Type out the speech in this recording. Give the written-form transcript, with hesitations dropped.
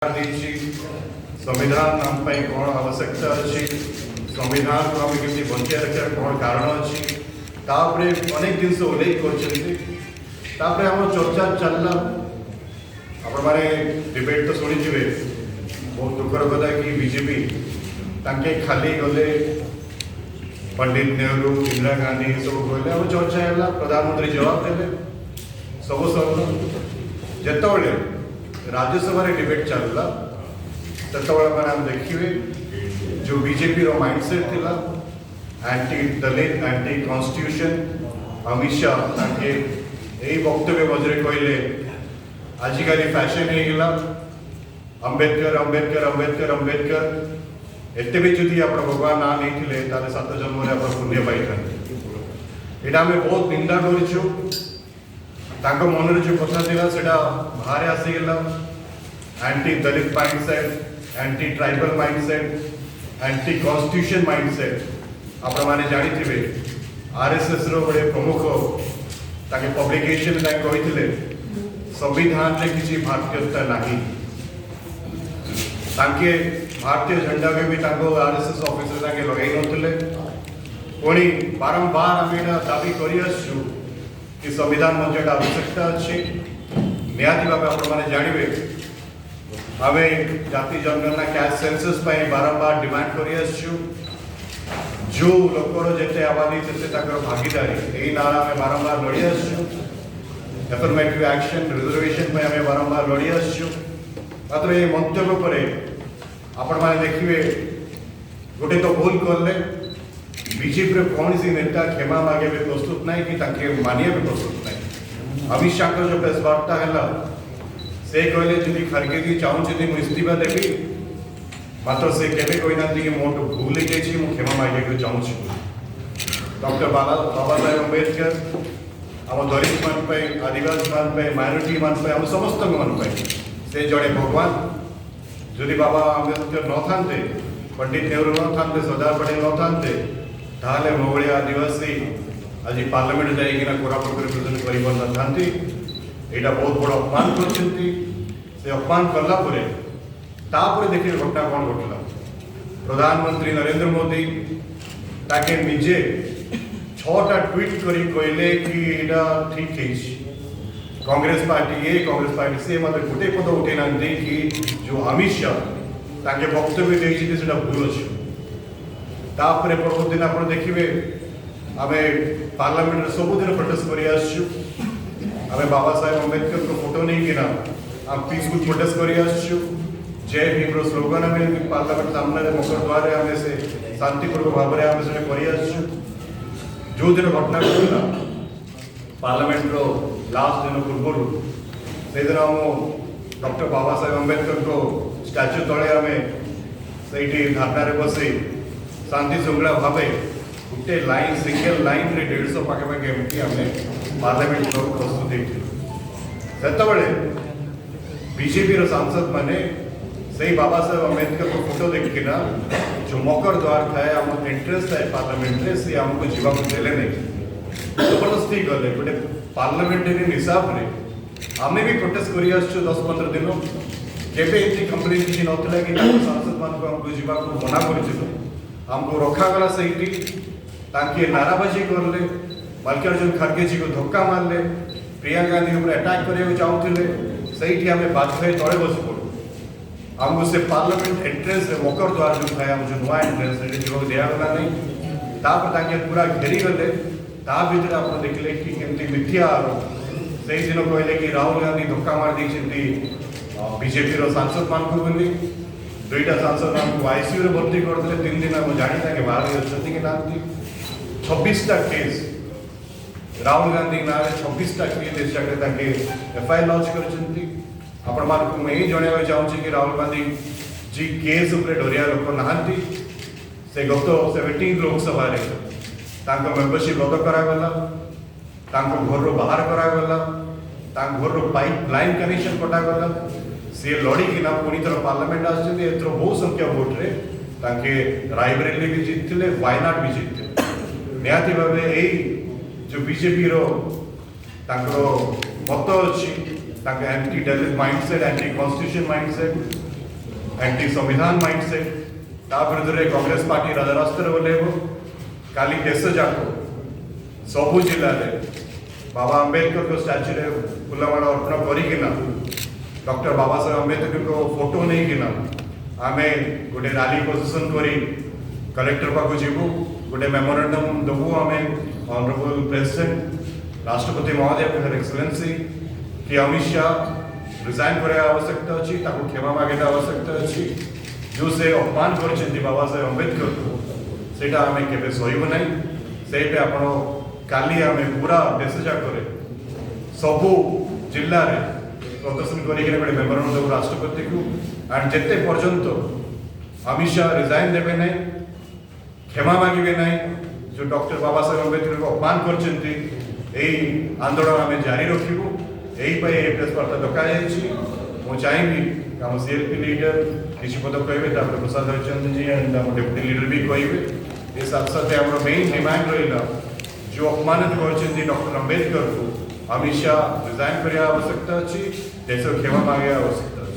संविधान आम कौन आवश्यकता अच्छी संविधान को आम केमी बचाई रखा कौन कारण अच्छी अनेक जिन उल्लेख कर चर्चा चलला आपण मैंने डिबेट तो शुणी बहुत दुखर कथा कि बीजेपी तांके खाली गले पंडित नेहरू इंदिरा गांधी सब कहले और चर्चा है प्रधानमंत्री जवाब देते सब सब जिते राज्यसभा डिबेट चलला तो मैंने देखिए जो बीजेपी रो माइंडसेट थिला एंटी दलित एंटी कॉन्स्टिट्यूशन अमित शाह ताके यही वक्तव्य मझे कहले आजिकल फैशन होगा अंबेडकर अंबेडकर अंबेडकर अंबेडकर एते भी जदि आप भगवान ना नहीं थे 7 जन्म आप पुण्य पाई था यहाँ आम बहुत निंदा कर मन जो कथा था बाहर आसीगला anti Dalit mindset anti tribal mindset anti constitution mindset आप जानी आरएसएस रो बड़े प्रमुख ताके पब्लिकेशन कहते संविधान में किसी भारतीयता नहीं ताके भारतीय झंडा भी आरएसएस ऑफिस लगे नथिले पुणी बारंबार आम दाबी कर कि संविधान मर्यादा आवश्यकता अच्छी निहाती भाव आप जानवे आम जाति जनगणना कैस्ट सेंसस बारंबार डिमांड कर जो लोकर जिते आबादी से भागीदारी यही नारा आम बारंबार लड़ी एफर्मेटिव एक्शन रिजर्वेशन आम बारंबार लड़ी मात्र ये मंतव्य पर आपण मैंने देखिए गोटे तो भूल कले बीजेपी कौन सी नेता क्षमा मागे भी प्रस्तुत नहीं कि मानिए भी प्रस्तुत नहीं अमित शाह जो प्रेस वार्ता है से कहले जी खरगे जी चाहूँ इस्तीफा देवी मात्र से केवे कहना कि मोट भूल हो जाए क्षमा मागे चाहूँ डॉक्टर बाबा साहेब अंबेडकर आम दलित मान आदिवासी मान माइनॉरिटी मान आम समस्त मान से जड़े भगवान जदि बाबा अंबेडकर न था पंडित नेहरू न था सरदार पटेल न था ताहले मो भाया आदिवासी आज पार्लियामेंट जाइना कोरापुट रिप्रेजेंट कर यहाँ बहुत बड़ अपमान कर अपमान कलापर देखिए घटना कौन घटला प्रधानमंत्री नरेंद्र मोदी ताके निजे 6टा ट्वीट करी कहले कि यहाँ ठीक है कांग्रेस पार्टी ये कांग्रेस पार्टी से मतलब गोटे पद उठे ना कि जो अमित शाह ताके वक्तव्य देते भूल अच्छे तापर प्रमुख दिन आप देखिए आम पार्लियामेंट सबुदिन प्रोटेस्ट कर बाबा साहेब अंबेडकर को फोटो नहीं कि आम पीसफुल प्रोटेस्ट कर जय भीम रो स्लोगन आम पार्लियामेंट सामने मकर द्वार आम से शांतिपूर्वक भाव में आम से जो दिन घटना घटना पार्लियामेंट रो लास्ट दिन पूर्व से दिन आम डॉक्टर बाबा साहेब अंबेडकर को स्टैच्यू तले आम से धारणार बसई शांति श्रृंखला भाव गोटे लाइन सिंगल लाइन रे 150 पाखापाखि एमपी आम पार्लियामेंट प्रस्तुत होते बीजेपी सांसद मैंने से बाबा साहेब अंबेडकर को फोटो देखिना जो मकर द्वार थाए आम इंटरेस्ट थाए पार्लियामेंट रे से आमको जीवाक देले नहीं जबरदस्ती गले गोटे पार्लियामेंटेरियन हिसाब रे आम भी प्रोटेस्ट कर 10-15 दिन केवे ये कंप्लेन किसी नाला कि सांसद मान आमको जीवाक मना कर हमको रखागला सही ताकि नाराबाजी करले मल्लिकार्जुन खड़गे जी को धक्का मारले प्रियंका गांधी ऊपर अटैक करने चाहूले सही आम बाध्य तले बस पड़ू आमको से पार्लियामेंट एंट्रेंस मकर द्वार जो था जो नुआ एंट्रेंस जीवन दिगला नहीं तापर पूरा घेरीगले ता भर आप देखले कि केमती मिथ्या आरोप से दिन कहले कि राहुल गांधी धक्का मार बीजेपी सांसद मान को 2टा सांसद हमको आईसीयू रे भर्ती करते 3 दिन हम जानी बाहर अच्छा कि ना 26टा केस राहुल गांधी ना 26टा केस एफआईआर लॉन्च कर मैं यही जनवा चाहूँ कि राहुल गांधी जी केस डरिया लोक नहांती से गत 17 लोकसभा मेंबरशिप रद्द करागला घर बाहर करागला घर पाइप लाइन कनेक्शन कटागला सी लड़ीकिना पुणी थर पार्लियामेंट आसते बहु संख्या भोट्रे रायबरेली भी जीतते वायनाड भी जीतते निहाती भाव यही जो बीजेपी मत अच्छी anti develop mindset anti constitution mindset anti संविधान माइंडसेट ता विरुद्ध कांग्रेस पार्टी राजरास्तार ओल्हेब काली देश जाक सबु जिले में बाबा अंबेडकर को स्टैच्यू रे फुलमाला अर्पण करिकिना डॉक्टर बाबा साहेब अंबेडकर को फोटो नहीं किना आमे गोटे रैली प्रोसेसन करी कलेक्टर पाखु जीवु गोटे मेमोरेंडम दबु आमे ऑनरेबल प्रेसिडेंट राष्ट्रपति महोदय हर एक्सलेंसी कि अमित शाह रिजाइन करने आवश्यकता अच्छी ताको क्षमा मागे आवश्यकता अच्छी जो से अपमान कर बाबा साहेब अंबेडकर को सेटा आमे केबे सहिबु नै सेटे आपण काली आमे पूरा देश जाक सबु जिल्ला रे प्रदर्शन करिके गोटे मेमोरेंडम दबु राष्ट्रपति को एंड जेते पर्यंत अमित शाह रिजाइन देबे नै क्षमा मागे ना जो डॉक्टर बाबा साहेब अंबेडकर को अपमान कर आंदोलन आम जारी रखू यही प्रेस वार्ता डका मुझे चाहिए आम सीएलपी लीडर किसी पद कहे प्रसाद हरिचंद्र जी एंड आम डेप्यूटी लीडर भी कहे साथ साथ आम मेन डिमांड रहा जो अपमानित कर डॉक्टर अंबेडकर को अमित शाह रिजाइन करने आवश्यकता अच्छी देश क्षमा मांगे आवश्यकता।